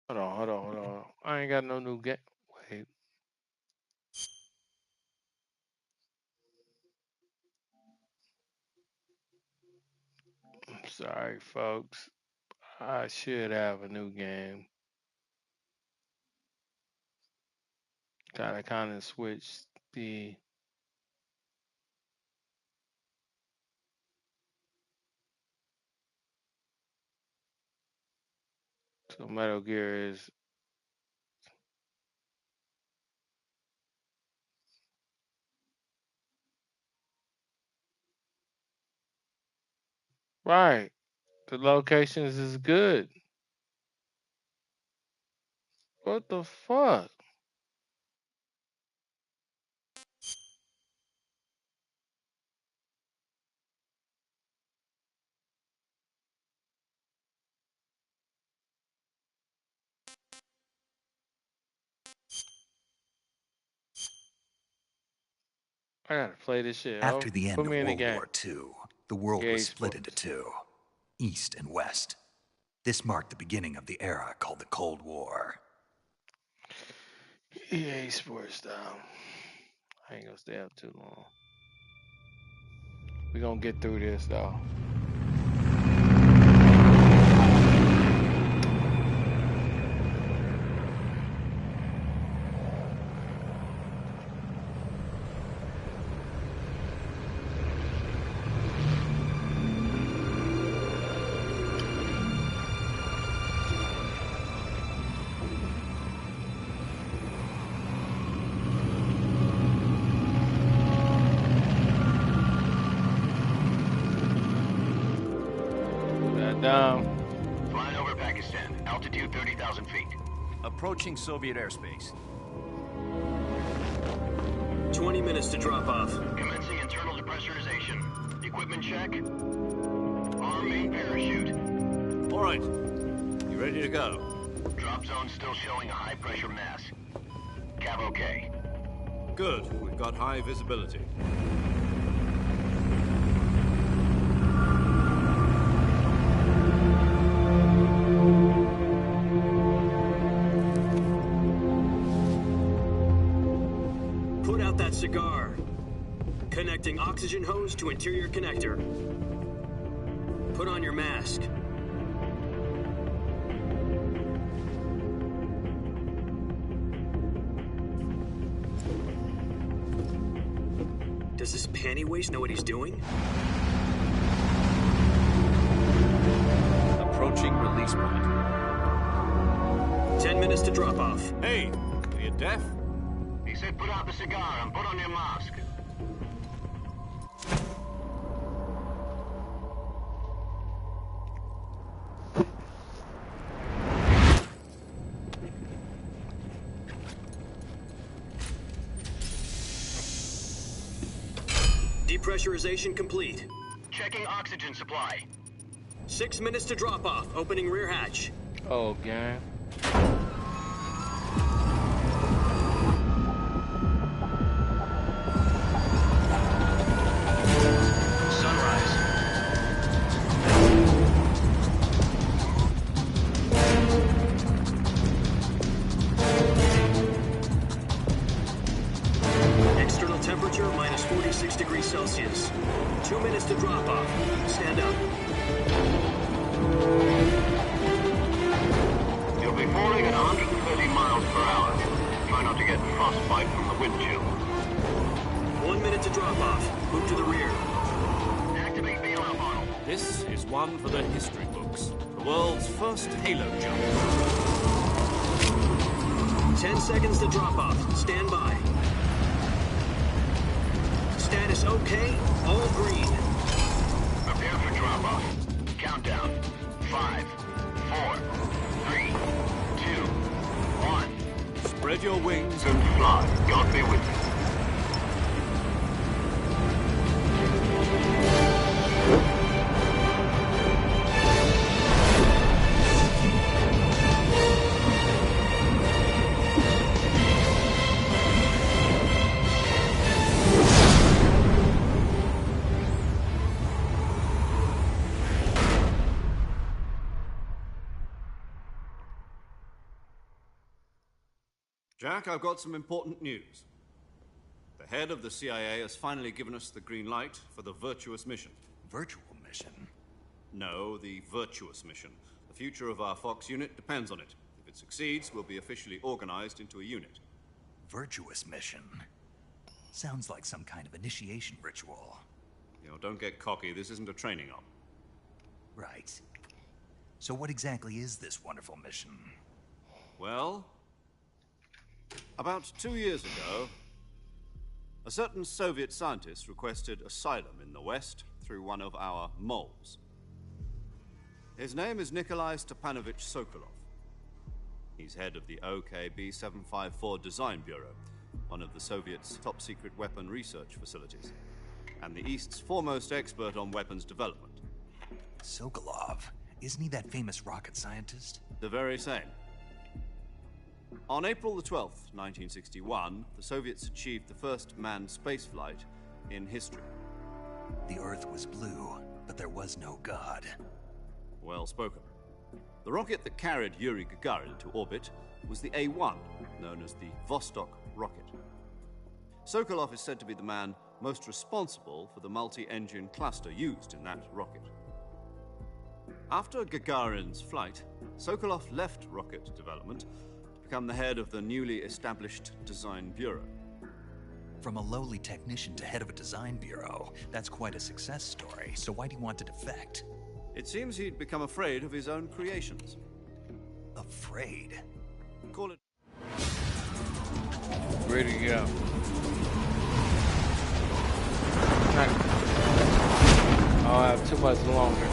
Hold on. I ain't got no new game. Wait. I'm sorry, folks. I should have a new game. Gotta kind of switch the. So Metal Gear is. Right. The locations is good. What the fuck? I gotta play this shit. After Oh, the end put of me in the World game. War II, the world was EA split into Sports. two, East and West. This marked the beginning of the era called the Cold War. EA Sports style. I ain't gonna stay up too long. We gonna get through this though. Down. Flying over Pakistan. Altitude 30,000 feet. Approaching Soviet airspace. 20 minutes to drop off. Commencing internal depressurization. Equipment check. Arm main parachute. All right. You ready to go? Drop zone still showing a high pressure mass. Cav okay. Good. We've got high visibility. Put out that cigar. Connecting oxygen hose to interior connector. Put on your mask. Does this panty waste know what he's doing? Approaching release point. 10 minutes to drop off. Hey, are you deaf? He said put out the cigar and put on your mask. Depressurization complete. Checking oxygen supply. 6 minutes to drop off. Opening rear hatch. Oh, gang. Sunrise. External temperature minus 46 degrees Celsius. 2 minutes to drop off. Stand up. You'll be falling at 130 miles per hour. Try not to get frostbite from the wind chill. 1 minute to drop off. Move to the rear. Activate bailout model. This is one for the history books. The world's first halo jump. 10 seconds to drop off. Stand by. Status okay. All green. Prepare for drop-off. Countdown. 5, 4, 3, 2, 1. Spread your wings And fly. God be with you. Jack, I've got some important news. The head of the CIA has finally given us the green light for the virtuous mission. Virtual mission? No, the virtuous mission. The future of our Fox unit depends on it. If it succeeds, we'll be officially organized into a unit. Virtuous mission? Sounds like some kind of initiation ritual. You know, don't get cocky. This isn't a training op. Right. So what exactly is this wonderful mission? Well, about 2 years ago, a certain Soviet scientist requested asylum in the West through one of our moles. His name is Nikolai Stepanovich Sokolov. He's head of the OKB 754 Design Bureau, one of the Soviets' top-secret weapon research facilities, and the East's foremost expert on weapons development. Sokolov? Isn't he that famous rocket scientist? The very same. On April the 12th, 1961, the Soviets achieved the first manned spaceflight in history. The Earth was blue, but there was no God. Well spoken. The rocket that carried Yuri Gagarin to orbit was the A-1, known as the Vostok rocket. Sokolov is said to be the man most responsible for the multi-engine cluster used in that rocket. After Gagarin's flight, Sokolov left rocket development to become the head of the newly established Design Bureau. From a lowly technician to head of a design bureau, that's quite a success story. So why do you want to defect? It seems he'd become afraid of his own creations. Afraid? Call it... Ready to go. Oh, I have too much longer.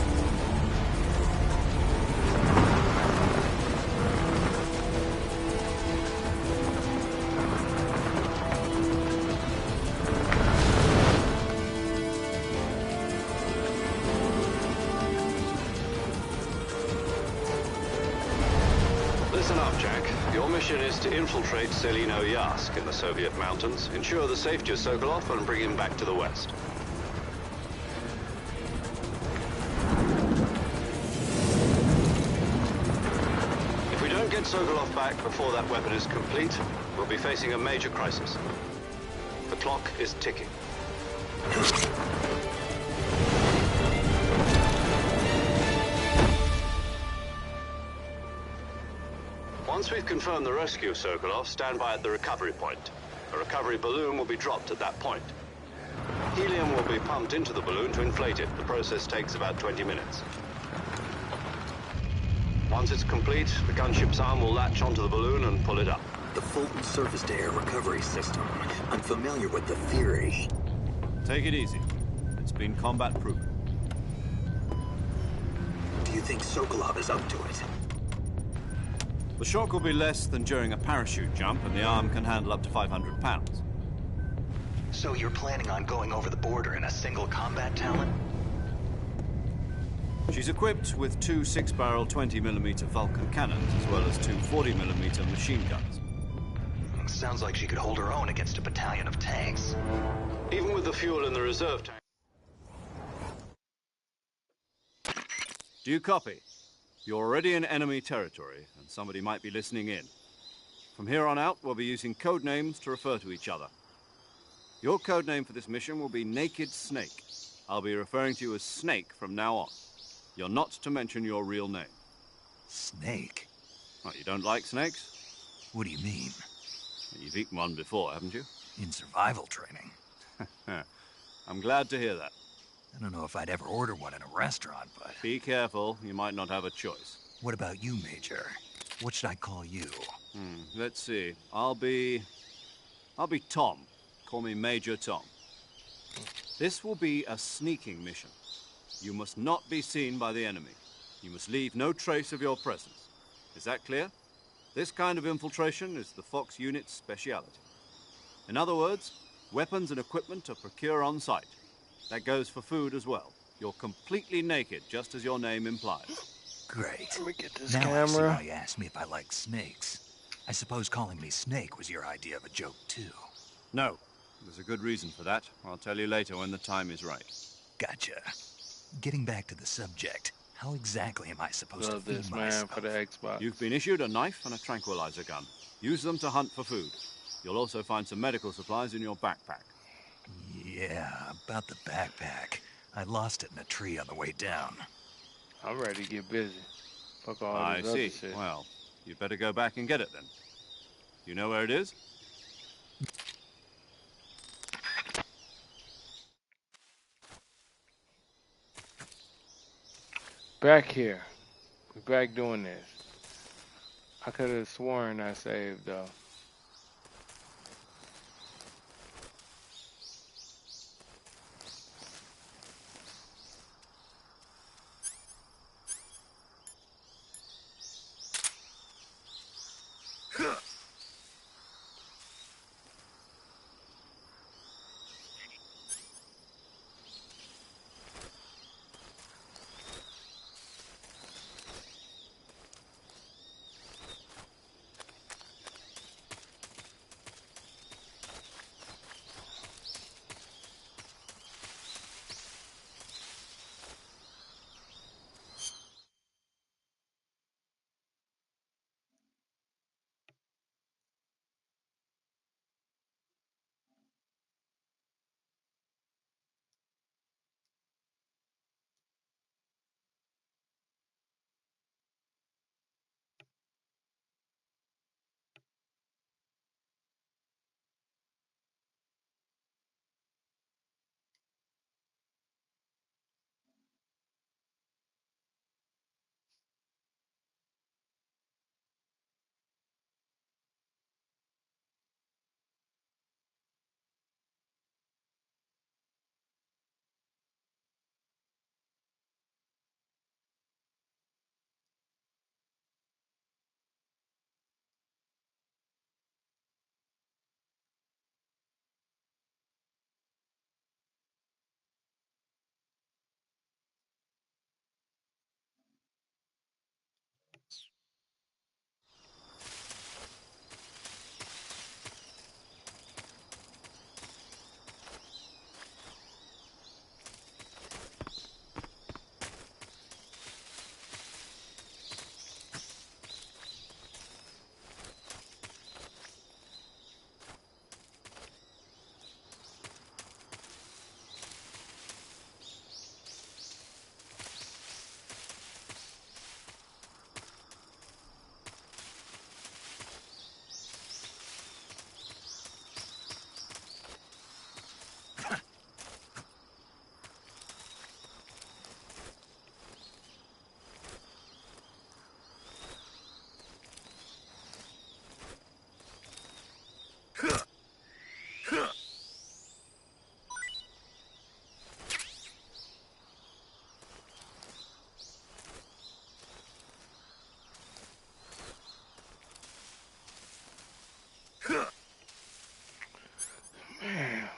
Listen up, Jack. Your mission is to infiltrate Selino-Yask in the Soviet mountains, ensure the safety of Sokolov, and bring him back to the West. If we don't get Sokolov back before that weapon is complete, we'll be facing a major crisis. The clock is ticking. Once we've confirmed the rescue of Sokolov, stand by at the recovery point. A recovery balloon will be dropped at that point. Helium will be pumped into the balloon to inflate it. The process takes about 20 minutes. Once it's complete, the gunship's arm will latch onto the balloon and pull it up. The Fulton surface-to-air recovery system. I'm familiar with the theory. Take it easy. It's been combat-proven. Do you think Sokolov is up to it? The shock will be less than during a parachute jump, and the arm can handle up to 500 pounds. So you're planning on going over the border in a single combat talon? She's equipped with two 6-barrel 20mm Vulcan cannons, as well as two 40mm machine guns. Sounds like she could hold her own against a battalion of tanks. Even with the fuel in the reserve tank. Do you copy? You're already in enemy territory, and somebody might be listening in. From here on out, we'll be using code names to refer to each other. Your code name for this mission will be Naked Snake. I'll be referring to you as Snake from now on. You're not to mention your real name. Snake? Oh, you don't like snakes? What do you mean? You've eaten one before, haven't you? In survival training. I'm glad to hear that. I don't know if I'd ever order one in a restaurant, but... Be careful, you might not have a choice. What about you, Major? What should I call you? Let's see. I'll be Tom. Call me Major Tom. This will be a sneaking mission. You must not be seen by the enemy. You must leave no trace of your presence. Is that clear? This kind of infiltration is the Fox unit's speciality. In other words, weapons and equipment are procured on site. That goes for food as well. You're completely naked, just as your name implies. Great. Let me get this Now I see camera. why you asked me if I like snakes. I suppose calling me Snake was your idea of a joke, too. No. There's a good reason for that. I'll tell you later when the time is right. Gotcha. Getting back to the subject, How exactly am I supposed to Love feed this, man, myself? for the Xbox. You've been issued a knife and a tranquilizer gun. Use them to hunt for food. You'll also find some medical supplies in your backpack. Yeah, about the backpack. I lost it in a tree on the way down. I'm ready to get busy. Fuck all I this other see. shit. Well, you better go back and get it then. You know where it is? Back here. We're back doing this. I could have sworn I saved though. Man.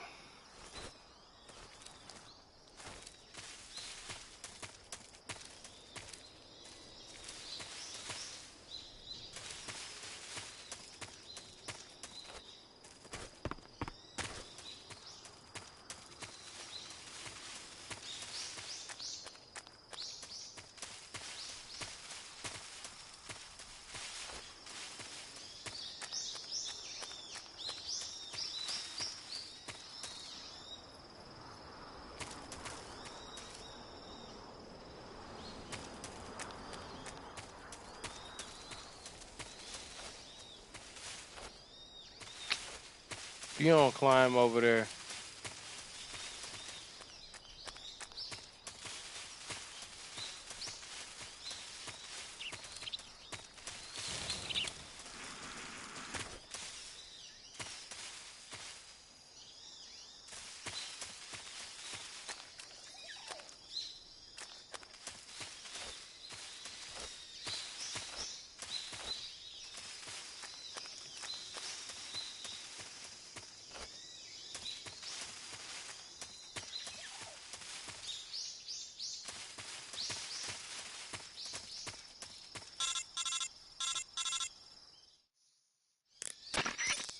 If you don't climb over there,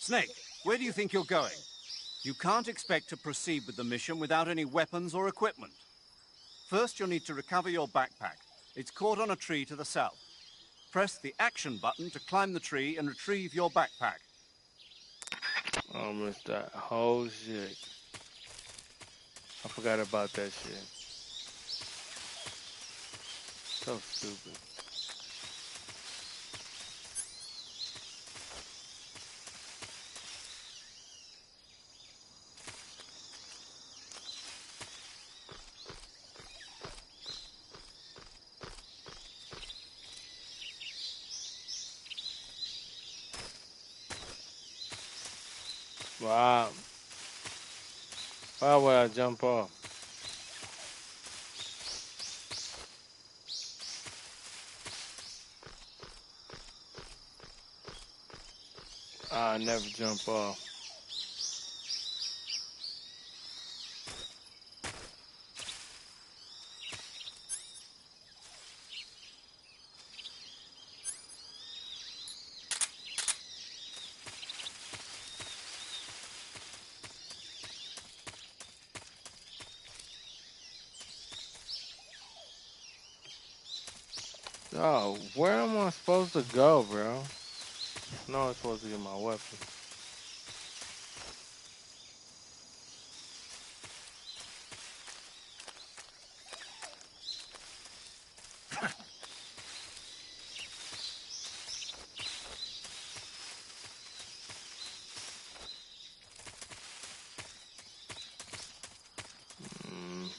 Snake, where do you think you're going? You can't expect to proceed with the mission without any weapons or equipment. First, you'll need to recover your backpack. It's caught on a tree to the south. Press the action button to climb the tree and retrieve your backpack. I missed that whole shit. I forgot about that shit. So stupid. Wow. Why would I jump off? I never jump off. Oh, where am I supposed to go, bro? No, I'm supposed to get my weapon. Mm.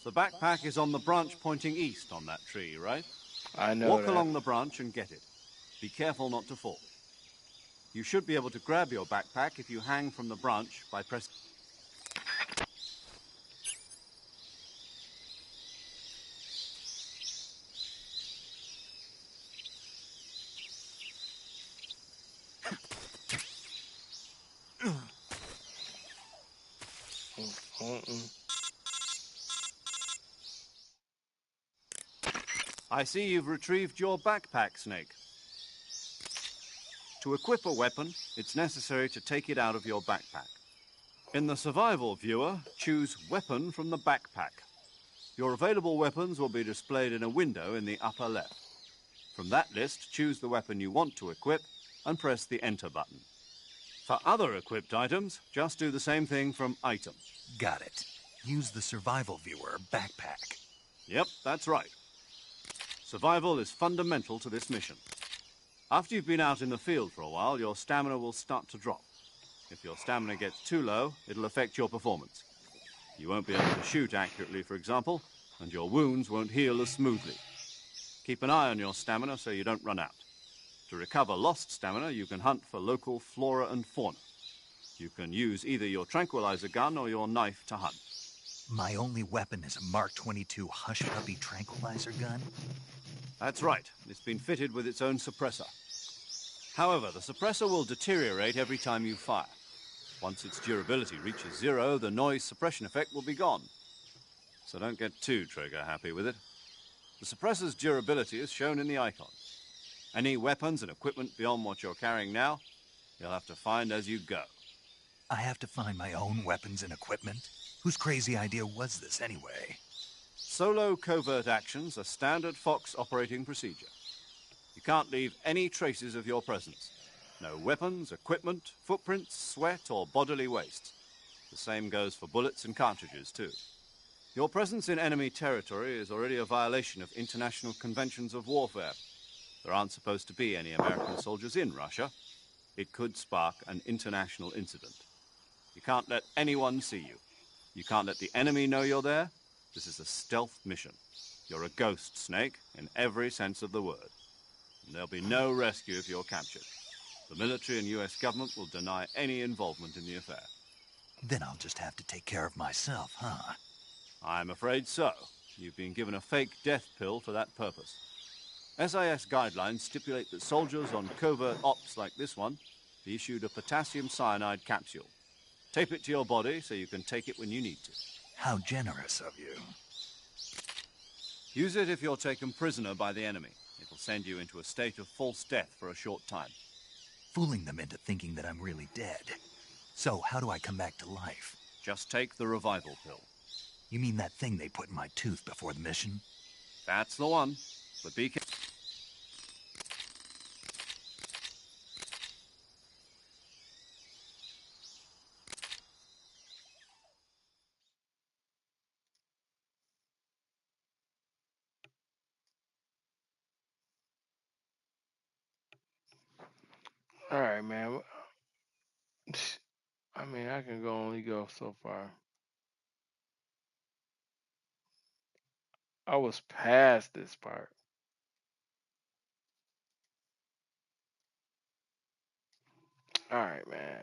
The backpack is on the branch pointing east on that tree, right? I know Walk that. along the branch and get it. Be careful not to fall. You should be able to grab your backpack if you hang from the branch by pressing... Mm-mm. I see you've retrieved your backpack, Snake. To equip a weapon, it's necessary to take it out of your backpack. In the survival viewer, choose Weapon from the backpack. Your available weapons will be displayed in a window in the upper left. From that list, choose the weapon you want to equip and press the Enter button. For other equipped items, just do the same thing from Item. Got it. Use the survival viewer backpack. Yep, that's right. Survival is fundamental to this mission. After you've been out in the field for a while, your stamina will start to drop. If your stamina gets too low, it'll affect your performance. You won't be able to shoot accurately, for example, and your wounds won't heal as smoothly. Keep an eye on your stamina so you don't run out. To recover lost stamina, you can hunt for local flora and fauna. You can use either your tranquilizer gun or your knife to hunt. My only weapon is a Mark 22 Hush Puppy tranquilizer gun? That's right. It's been fitted with its own suppressor. However, the suppressor will deteriorate every time you fire. Once its durability reaches 0, the noise suppression effect will be gone. So don't get too trigger happy with it. The suppressor's durability is shown in the icon. Any weapons and equipment beyond what you're carrying now, you'll have to find as you go. I have to find my own weapons and equipment? Whose crazy idea was this anyway? Solo covert actions are standard Fox operating procedure. You can't leave any traces of your presence. No weapons, equipment, footprints, sweat, or bodily waste. The same goes for bullets and cartridges, too. Your presence in enemy territory is already a violation of international conventions of warfare. There aren't supposed to be any American soldiers in Russia. It could spark an international incident. You can't let anyone see you. You can't let the enemy know you're there. This is a stealth mission. You're a ghost, Snake, in every sense of the word. And there'll be no rescue if you're captured. The military and US government will deny any involvement in the affair. Then I'll just have to take care of myself, huh? I'm afraid so. You've been given a fake death pill for that purpose. SIS guidelines stipulate that soldiers on covert ops like this one be issued a potassium cyanide capsule. Tape it to your body so you can take it when you need to. How generous of you. Use it if you're taken prisoner by the enemy. It'll send you into a state of false death for a short time. Fooling them into thinking that I'm really dead. So, how do I come back to life? Just take the revival pill. You mean that thing they put in my tooth before the mission? That's the one. But be careful. All right, man. I mean, I can only go so far. I was past this part. All right, man.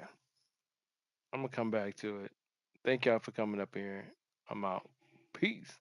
I'm gonna come back to it. Thank y'all for coming up here. I'm out. Peace.